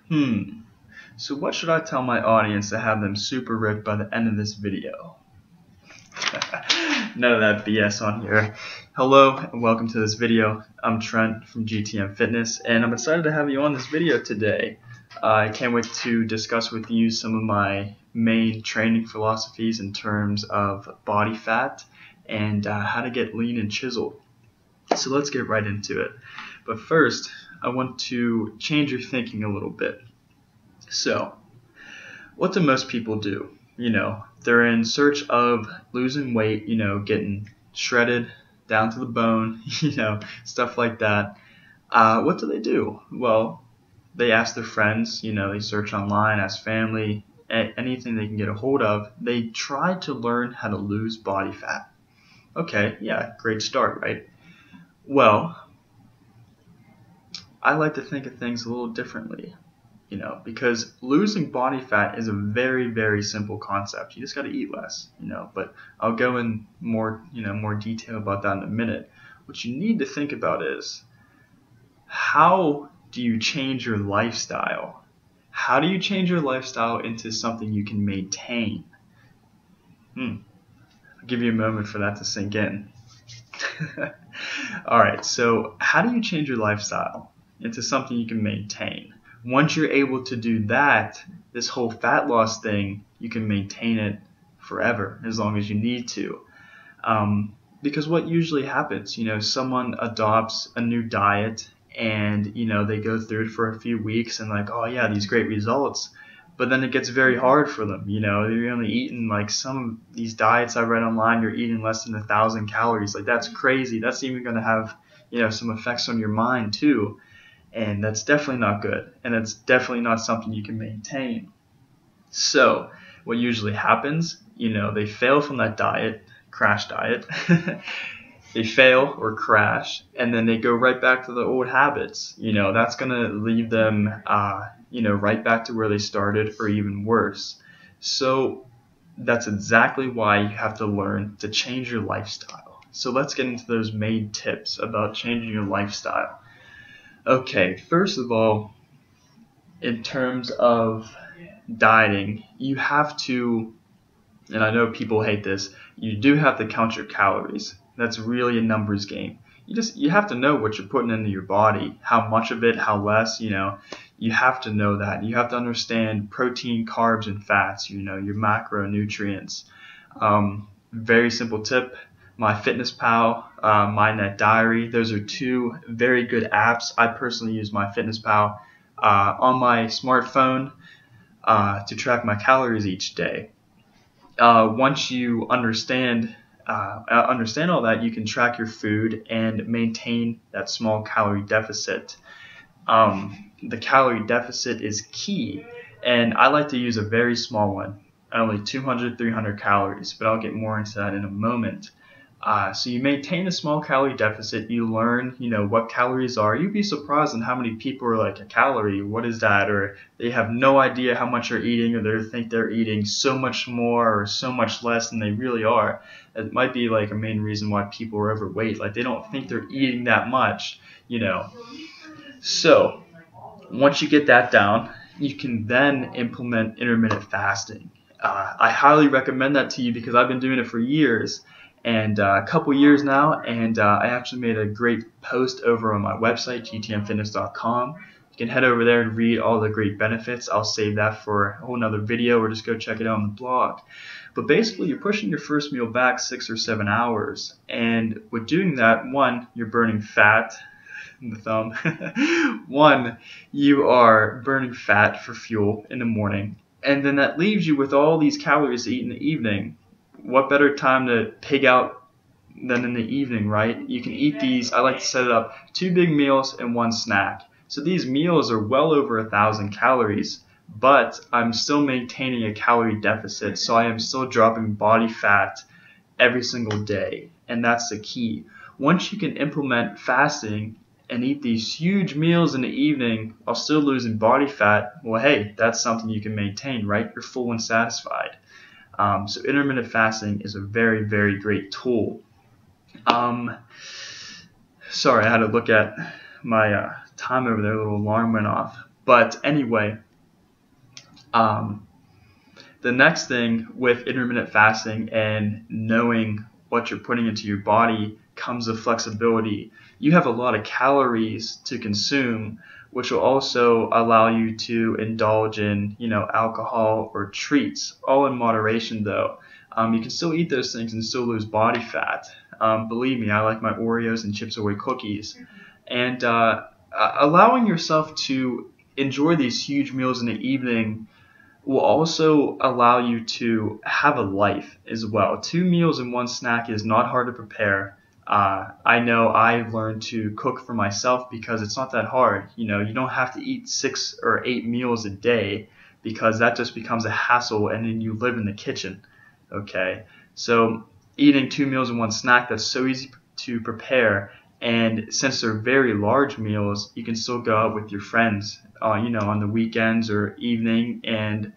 Hmm. So what should I tell my audience to have them super ripped by the end of this video? None of that BS on here. Hello and welcome to this video. I'm Trent from GTM Fitness and I'm excited to have you on this video today. I can't wait to discuss with you some of my main training philosophies in terms of body fat and how to get lean and chiseled. So let's get right into it. But first, I want to change your thinking a little bit. So, what do most people do? They're in search of losing weight, getting shredded down to the bone, stuff like that. What do? Well, they ask their friends, they search online, ask family, anything they can get a hold of. They try to learn how to lose body fat. Okay, yeah, great start, right? Well, I like to think of things a little differently. Because losing body fat is a very, very simple concept. You just got to eat less, but I'll go in more detail about that in a minute. What you need to think about is, how do you change your lifestyle? How do you change your lifestyle into something you can maintain? I'll give you a moment for that to sink in. Alright, so how do you change your lifestyle into something you can maintain? Once you're able to do that, this whole fat loss thing, you can maintain it forever as long as you need to. Because what usually happens, someone adopts a new diet and, they go through it for a few weeks and like, oh yeah, these great results. But then it gets very hard for them. They're only eating, like, some of these diets I read online, you're eating less than 1,000 calories. Like, that's crazy. That's even going to have, some effects on your mind too. And that's definitely not good. And it's definitely not something you can maintain. So what usually happens, they fail from that diet, crash diet. They fail or crash, and then they go right back to the old habits. That's going to leave them, right back to where they started or even worse. So that's exactly why you have to learn to change your lifestyle. So let's get into those main tips about changing your lifestyle. Okay, first of all, in terms of dieting, you have to, and I know people hate this, you do have to count your calories. That's really a numbers game. You have to know what you're putting into your body, how much of it, how less, you have to know that. You have to understand protein, carbs, and fats, your macronutrients. Very simple tip. MyFitnessPal, MyNet Diary, those are two very good apps. I personally use MyFitnessPal on my smartphone to track my calories each day. Once you understand all that, you can track your food and maintain that small calorie deficit. The calorie deficit is key, and I like to use a very small one, only 200, 300 calories, but I'll get more into that in a moment. So you maintain a small calorie deficit, you learn, what calories are. You'd be surprised on how many people are like, a calorie, what is that? Or they have no idea how much they're eating, or they think they're eating so much more or so much less than they really are. It might be like a main reason why people are overweight. Like, they don't think they're eating that much, So once you get that down, you can then implement intermittent fasting. I highly recommend that to you because I've been doing it for years. And a couple years now, and I actually made a great post over on my website, gtmfitness.com. You can head over there and read all the great benefits. I'll save that for a whole nother video, or just go check it out on the blog. But basically, you're pushing your first meal back 6 or 7 hours, and with doing that, one, you're burning fat. The thumb. One, you are burning fat for fuel in the morning, and then that leaves you with all these calories to eat in the evening. What better time to pig out than in the evening, right? You can eat these, I like to set it up, 2 big meals and 1 snack. So these meals are well over 1,000 calories, but I'm still maintaining a calorie deficit, so I am still dropping body fat every single day, and that's the key. Once you can implement fasting and eat these huge meals in the evening while still losing body fat, well, hey, that's something you can maintain, right? You're full and satisfied. So intermittent fasting is a very, very great tool. Sorry, I had to look at my time over there. A little alarm went off. But anyway, the next thing with intermittent fasting and knowing what you're putting into your body comes the flexibility. You have a lot of calories to consume, which will also allow you to indulge in, alcohol or treats, all in moderation though. You can still eat those things and still lose body fat. Believe me, I like my Oreos and Chips Ahoy cookies. And allowing yourself to enjoy these huge meals in the evening will also allow you to have a life as well. 2 meals and 1 snack is not hard to prepare. I know I've learned to cook for myself because it's not that hard. You don't have to eat 6 or 8 meals a day because that just becomes a hassle, and then you live in the kitchen. Okay, so eating 2 meals and 1 snack, that's so easy to prepare. And since they're very large meals, you can still go out with your friends, on the weekends or evening, and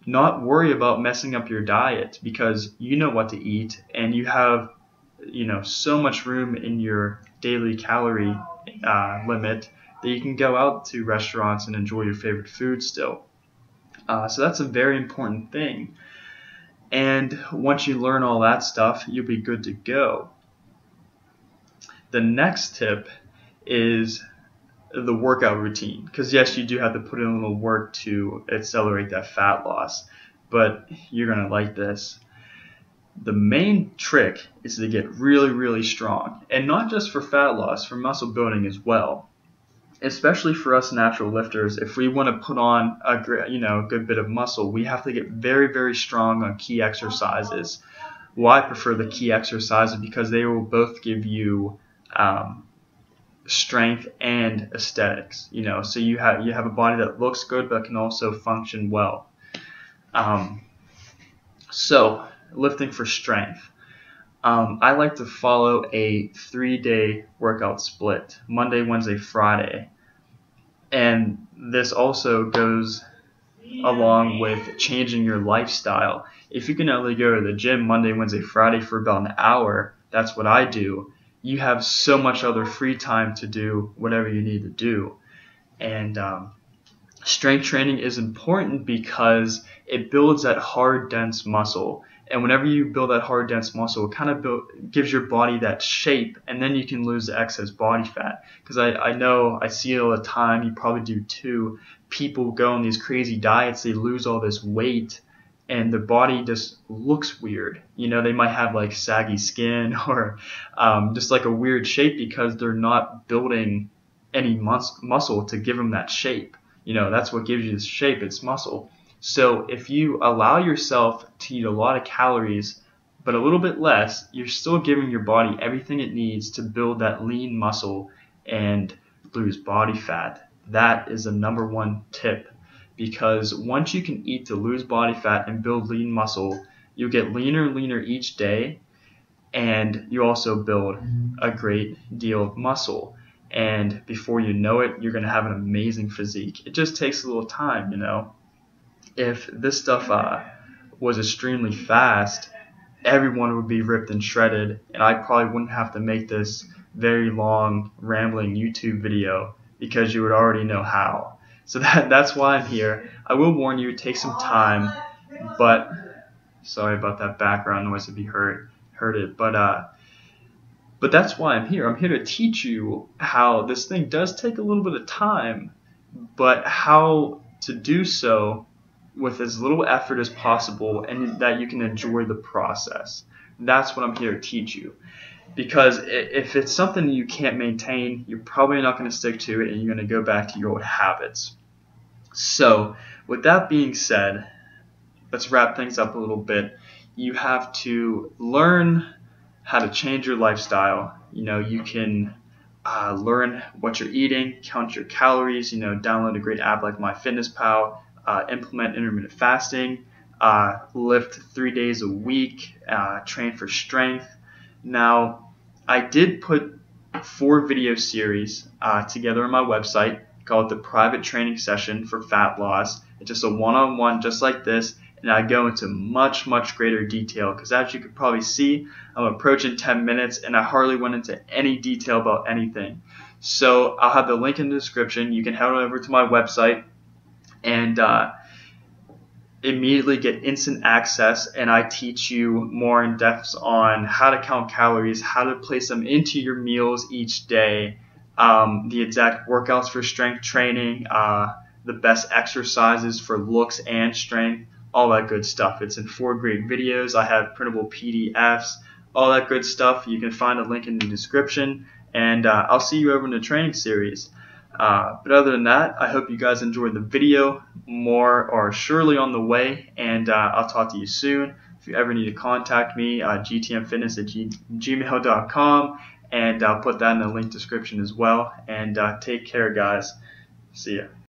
not worry about messing up your diet because you know what to eat, and you have, so much room in your daily calorie limit that you can go out to restaurants and enjoy your favorite food still. So that's a very important thing. And once you learn all that stuff, you'll be good to go. The next tip is the workout routine, because yes, you do have to put in a little work to accelerate that fat loss, but you're going to like this. The main trick is to get really, really strong, and not just for fat loss, for muscle building as well. Especially for us natural lifters, if we want to put on a good bit of muscle, we have to get very, very strong on key exercises. Well, I prefer the key exercises because they will both give you strength and aesthetics, so you have a body that looks good but can also function well. So lifting for strength, I like to follow a 3-day workout split, Monday, Wednesday, Friday, and this also goes along with changing your lifestyle. If you can only go to the gym Monday, Wednesday, Friday for about an hour, that's what I do. You have so much other free time to do whatever you need to do. And strength training is important because it builds that hard, dense muscle. And whenever you build that hard, dense muscle, it kind of gives your body that shape, and then you can lose the excess body fat. Because I know, I see it all the time, you probably do too. People go on these crazy diets, they lose all this weight, and their body just looks weird. They might have like saggy skin or just like a weird shape because they're not building any muscle to give them that shape. That's what gives you this shape, it's muscle. So if you allow yourself to eat a lot of calories but a little bit less, you're still giving your body everything it needs to build that lean muscle and lose body fat. That is the number 1 tip. Because once you can eat to lose body fat and build lean muscle, you'll get leaner and leaner each day, and you also build a great deal of muscle. And before you know it, you're going to have an amazing physique. It just takes a little time, If this stuff was extremely fast, everyone would be ripped and shredded, and I probably wouldn't have to make this very long, rambling YouTube video because you would already know how. So that's why I'm here. I will warn you, it takes some time, but sorry about that background noise if you heard it. But that's why I'm here. I'm here to teach you how this thing does take a little bit of time, but how to do so with as little effort as possible and that you can enjoy the process. That's what I'm here to teach you. Because if it's something you can't maintain, you're probably not going to stick to it, and you're going to go back to your old habits. So with that being said, let's wrap things up a little bit. You have to learn how to change your lifestyle. You can learn what you're eating, count your calories, download a great app like MyFitnessPal, implement intermittent fasting, lift 3 days a week, train for strength. Now, I did put 4 video series together on my website called the Private Training Session for Fat Loss. It's just a one-on-one just like this, and I go into much, much greater detail because as you could probably see, I'm approaching 10 minutes and I hardly went into any detail about anything. So I'll have the link in the description. You can head over to my website and immediately get instant access, and I teach you more in depth on how to count calories, how to place them into your meals each day, the exact workouts for strength training, the best exercises for looks and strength, all that good stuff. It's in 4 great videos. I have printable PDFs, all that good stuff. You can find a link in the description, and I'll see you over in the training series. But other than that, I hope you guys enjoyed the video. More are surely on the way, and I'll talk to you soon. If you ever need to contact me, gtmfitness@gmail.com, and I'll put that in the link description as well. And take care, guys. See ya.